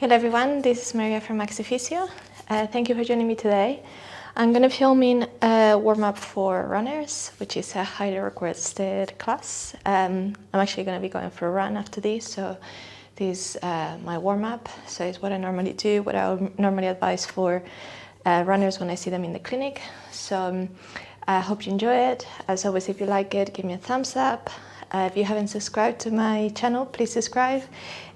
Hello everyone, this is Maria from Maxifisio. Thank you for joining me today. I'm going to be filming a warm-up for runners, which is a highly requested class. I'm actually going to be going for a run after this, so this is my warm-up. So it's what I normally do, what I normally advise for runners when I see them in the clinic. So I hope you enjoy it. As always, if you like it, give me a thumbs up. If you haven't subscribed to my channel, please subscribe.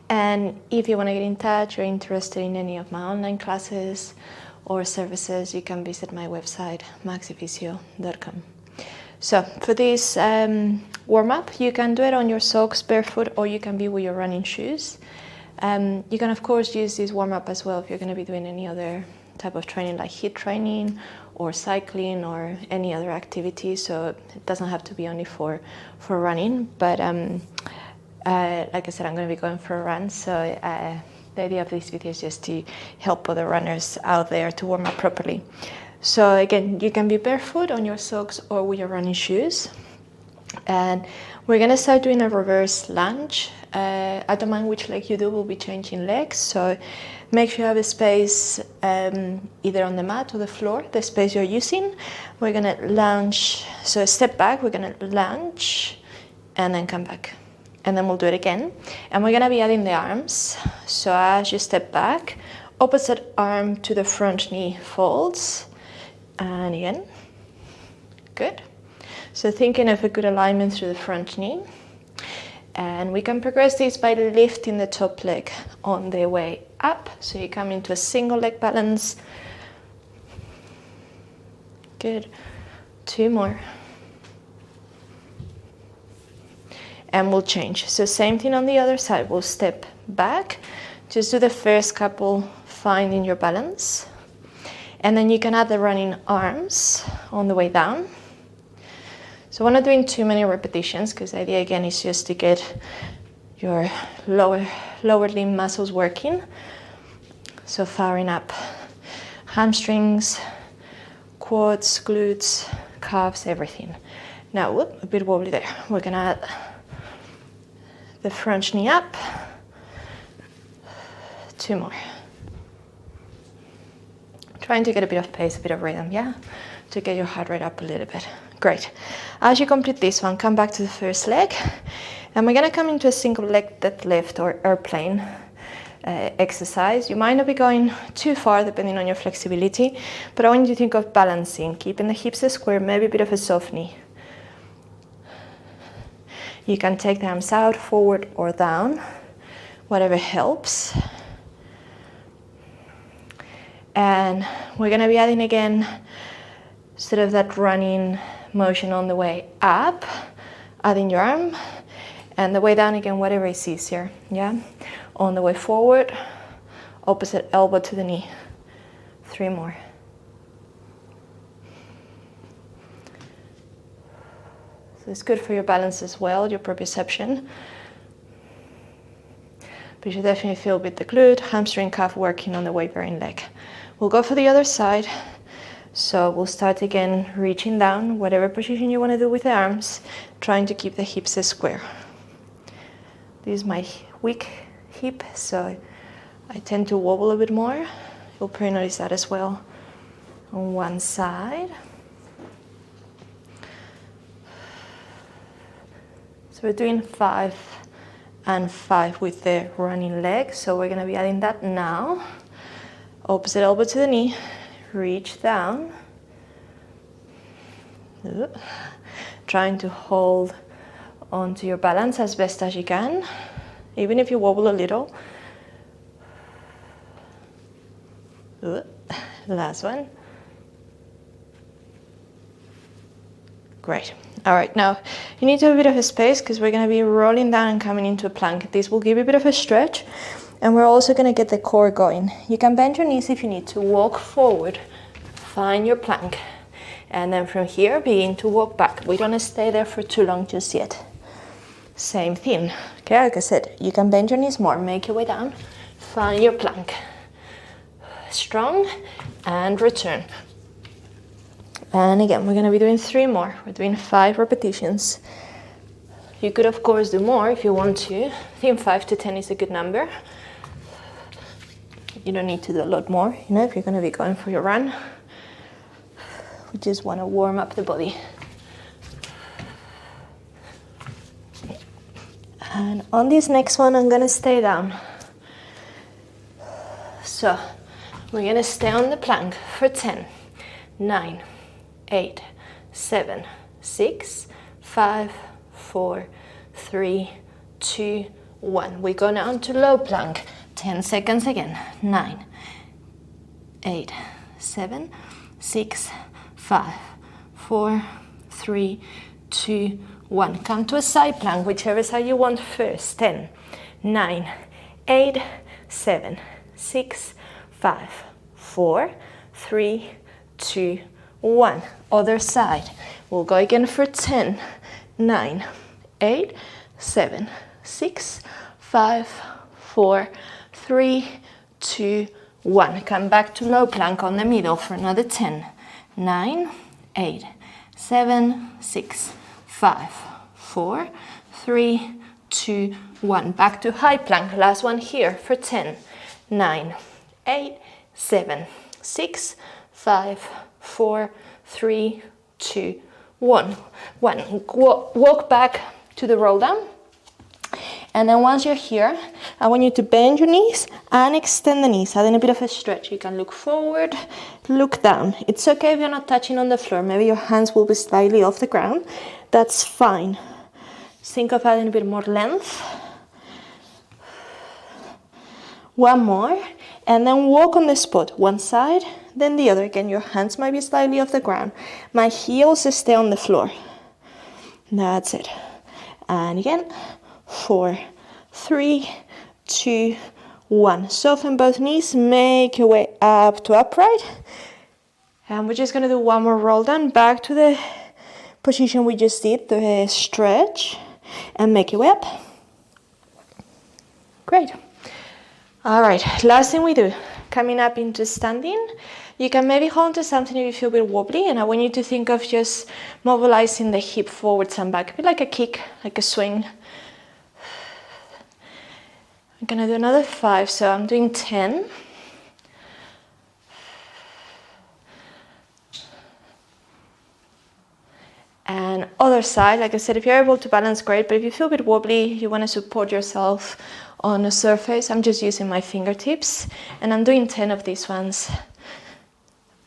And if you want to get in touch or interested in any of my online classes or services, you can visit my website, maxifisio.com. So for this warm-up, you can do it on your socks, barefoot, or you can be with your running shoes. You can, of course, use this warm-up as well if you're going to be doing any other type of training like HIIT training or cycling or any other activity. So it doesn't have to be only for running, but like I said, I'm going to be going for a run, so the idea of this video is just to help other runners out there to warm up properly. So again, you can be barefoot on your socks or with your running shoes. And we're going to start doing a reverse lunge. I don't mind which leg you do, we'll be changing legs. So make sure you have a space either on the mat or the floor, the space you're using. We're going to lunge, so step back, we're going to lunge and then come back. And then we'll do it again. And we're gonna be adding the arms. So as you step back, opposite arm to the front knee folds. And again, good. So thinking of a good alignment through the front knee. And we can progress this by lifting the top leg on the way up. So you come into a single leg balance. Good, 2 more. And we'll change. So same thing on the other side. We'll step back. Just do the first couple, finding your balance. And then you can add the running arms on the way down. So we're not doing too many repetitions because the idea again is just to get your lower limb muscles working. So firing up hamstrings, quads, glutes, calves, everything. Now, whoop, a bit wobbly there. We're gonna add the front knee up, 2 more. Trying to get a bit of pace, a bit of rhythm, yeah? To get your heart rate up a little bit. Great. As you complete this one, come back to the first leg. And we're gonna come into a single leg deadlift or airplane exercise. You might not be going too far depending on your flexibility, but I want you to think of balancing, keeping the hips square, maybe a bit of a soft knee. You can take the arms out, forward or down, whatever helps. And we're gonna be adding again sort of that running motion on the way up, adding your arm, and the way down again, whatever is easier, yeah? On the way forward, opposite elbow to the knee, 3 more. So it's good for your balance as well, your proprioception. But you should definitely feel with the glute, hamstring, calf working on the weight bearing leg. We'll go for the other side. So we'll start again, reaching down, whatever position you want to do with the arms, trying to keep the hips square. This is my weak hip, so I tend to wobble a bit more. You'll probably notice that as well on one side. So we're doing 5 and 5 with the running leg. So we're going to be adding that now. Opposite elbow to the knee. Reach down. Trying to hold onto your balance as best as you can. Even if you wobble a little. Last one. Great. All right, now you need to have a bit of a space because we're going to be rolling down and coming into a plank. This will give you a bit of a stretch, and we're also going to get the core going. You can bend your knees if you need to. Walk forward, find your plank, and then from here begin to walk back. We don't stay there for too long just yet. Same thing. Okay, like I said, you can bend your knees more. Make your way down, find your plank. Strong, and return. And again, we're going to be doing 3 more. We're doing 5 repetitions. You could, of course, do more if you want to. I think 5 to 10 is a good number. You don't need to do a lot more, you know, if you're going to be going for your run. We just want to warm up the body. And on this next one, I'm going to stay down. So we're going to stay on the plank for 10, 9, 8, 7, 6, 5, 4, 3, 2, 1. We go down to low plank. 10 seconds again. 9, 8, 7, 6, 5, 4, 3, 2, 1. Come to a side plank, whichever side you want first. 10, 9, 8, 7, 6, 5, 4, 3, 2, 1. Other side. We'll go again for 10, 9, 8, 7, 6, 5, 4, 3, 2, 1. Come back to low plank on the middle for another 10, 9, 8, 7, 6, 5, 4, 3, 2, 1. Back to high plank. Last one here for 10, 9, 8, 7, 6, 5, 4, 3, 2, 1. Walk back to the roll down. And then once you're here, I want you to bend your knees and extend the knees, adding a bit of a stretch. You can look forward, look down. It's okay if you're not touching on the floor. Maybe your hands will be slightly off the ground. That's fine. Think of adding a bit more length. One more. And then walk on the spot. One side, then the other. Again, your hands might be slightly off the ground. My heels stay on the floor. That's it. And again. 4, 3, 2, 1. Soften both knees, make your way up to upright. And we're just going to do one more roll down, back to the position we just did, the stretch, and make your way up. Great. All right, last thing we do, coming up into standing. You can maybe hold to something if you feel a bit wobbly, and I want you to think of just mobilizing the hip forwards and back, a bit like a kick, like a swing. I'm gonna do another 5, so I'm doing 10. And other side, like I said, if you're able to balance, great, but if you feel a bit wobbly, you wanna support yourself on a surface, I'm just using my fingertips, and I'm doing 10 of these ones.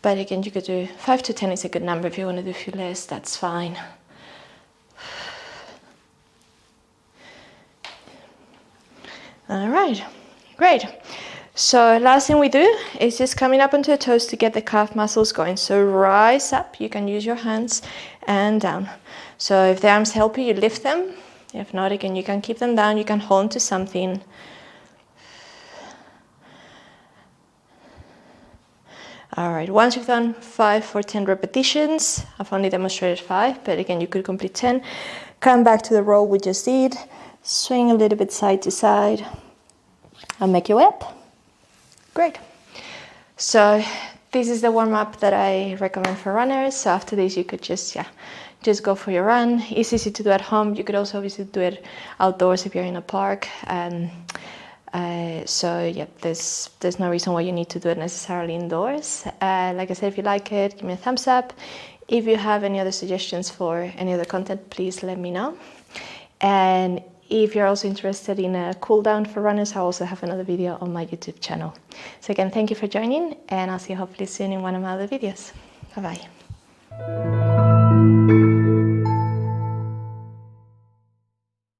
But again, you could do 5 to 10 is a good number. If you wanna do a few less, that's fine. All right, great. So last thing we do is just coming up onto the toes to get the calf muscles going. So rise up, you can use your hands, and down. So if the arms help you, you lift them. If not, again, you can keep them down, you can hold to something. All right, once you've done 5 for 10 repetitions, I've only demonstrated 5, but again, you could complete 10. Come back to the roll we just did. Swing a little bit side to side and make your way up. Great. So this is the warm-up that I recommend for runners. So after this, you could just go for your run. It's easy to do at home. You could also obviously do it outdoors if you're in a park. There's no reason why you need to do it necessarily indoors. Like I said, if you like it, give me a thumbs up. If you have any other suggestions for any other content, please let me know. And if you're also interested in a cool down for runners, I also have another video on my YouTube channel. So again, thank you for joining, and I'll see you hopefully soon in one of my other videos. Bye-bye.